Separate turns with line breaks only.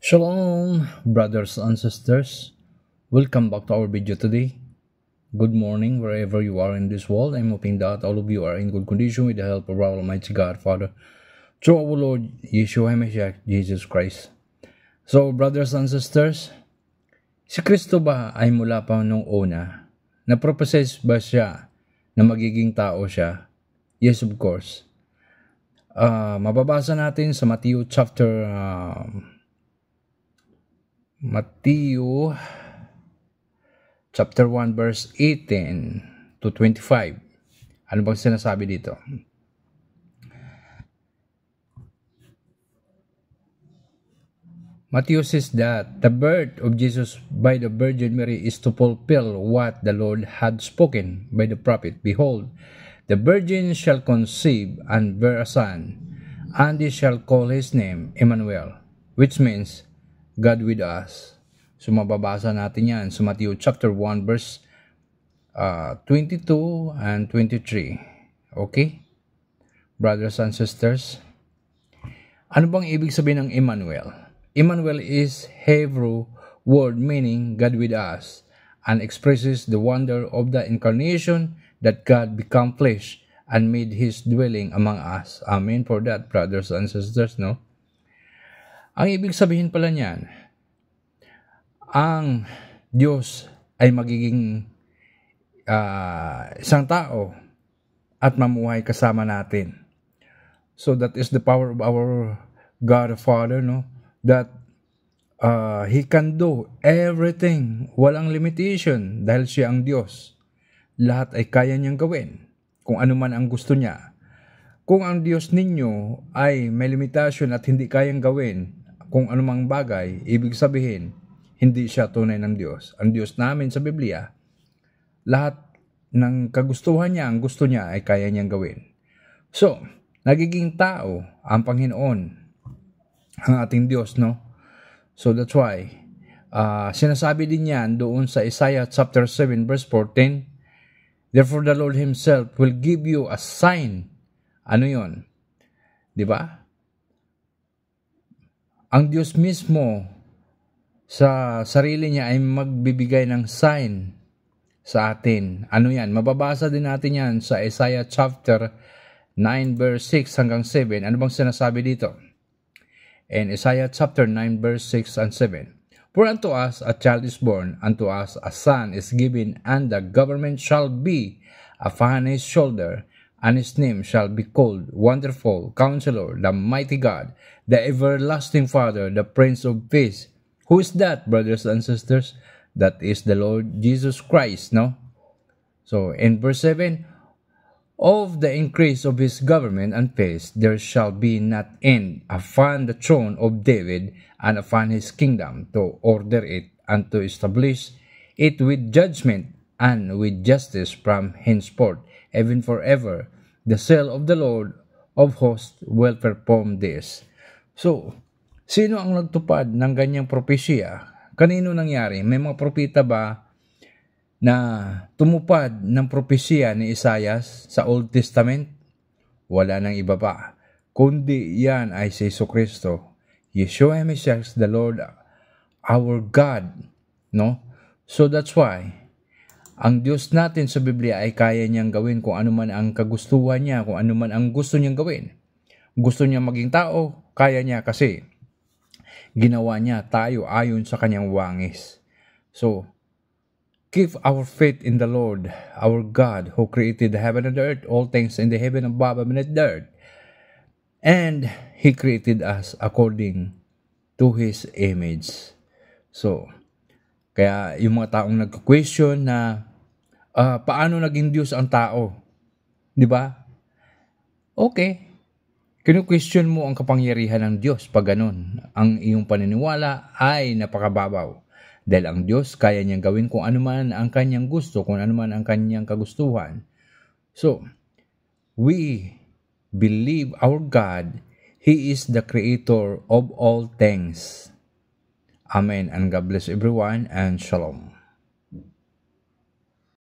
Shalom, brothers and sisters. Welcome back to our video today. Good morning, wherever you are in this world. I'm hoping that all of you are in good condition with the help of our Almighty God, Father, through our Lord Yeshua HaMashiach, Jesus Christ. So, brothers and sisters, si Kristo ba ay mula pa nung una? Na-prophesize ba siya na magiging tao siya? Yes, of course. Mababasa natin sa Matthew chapter 1 verse 18 to 25. Ano bang sinasabi dito? Matthew says that the birth of Jesus by the Virgin Mary is to fulfill what the Lord had spoken by the prophet. Behold, the virgin shall conceive and bear a son, and they shall call his name Emmanuel, which means God with us. So mababasa natin yan sa Matthew chapter 1 verse 22 and 23. Okay? Brothers and sisters, ano bang ibig sabihin ng Emmanuel? Emmanuel is Hebrew word meaning God with us and expresses the wonder of the incarnation that God became flesh and made His dwelling among us. Amen for that, brothers and sisters, no? Ang ibig sabihin pala niyan, ang Diyos ay magiging isang tao at mamuhay kasama natin. So that is the power of our God Father, no? That He can do everything. Walang limitation dahil siya ang Diyos. Lahat ay kaya niyang gawin kung ano man ang gusto niya. Kung ang Diyos ninyo ay may limitasyon at hindi kayang gawin kung anumang bagay, ibig sabihin, hindi siya tunay ng Diyos. Ang Diyos namin sa Biblia, lahat ng kagustuhan niya, ang gusto niya ay kaya niyang gawin. So, nagiging tao ang Panginoon, ang ating Diyos, no? So, that's why, sinasabi din yan doon sa Isaiah chapter 7 verse 14, therefore the Lord Himself will give you a sign. Ano yon? Di ba? Ang Diyos mismo sa sarili niya ay magbibigay ng sign sa atin. Ano yan? Mababasa din natin yan sa Isaiah chapter 9 verse 6 hanggang 7. Ano bang sinasabi dito? In Isaiah chapter 9 verse 6 and 7. For unto us a child is born, unto us a son is given, and the government shall be upon his shoulder, and his name shall be called Wonderful, Counselor, the Mighty God, the Everlasting Father, the Prince of Peace. Who is that, brothers and sisters? That is the Lord Jesus Christ, no? So, in verse 7, of the increase of his government and peace there shall be not end upon the throne of David and upon his kingdom, to order it and to establish it with judgment and with justice from henceforth, even forever. The seal of the Lord of hosts will perform this. So, sino ang nagtupad ng ganyang propesya? Kanino nangyari? May mga propeta ba na tumupad ng propesya ni Isaias sa Old Testament? Wala nang iba pa, kundi yan ay si Jesucristo, Yeshua HaMashiach, the Lord, our God, no? So that's why, ang Diyos natin sa Biblia ay kaya niyang gawin kung ano man ang kagustuhan niya, kung ano man ang gusto niyang gawin. Gusto niya maging tao, kaya niya kasi ginawa niya tayo ayon sa kanyang wangis. So, keep our faith in the Lord, our God, who created the heaven and the earth, all things in the heaven above and beneath the earth. And He created us according to His image. So, kaya yung mga taong nagka-question na, paano naging Diyos ang tao? Di ba? Okay. Kinu-question mo ang kapangyarihan ng Diyos pag ganun. Ang iyong paniniwala ay napakababaw. Dahil ang Diyos, kaya niyang gawin kung ano man ang kanyang gusto, kung ano man ang kanyang kagustuhan. So, we believe our God, He is the creator of all things. Amen. And God bless everyone and shalom.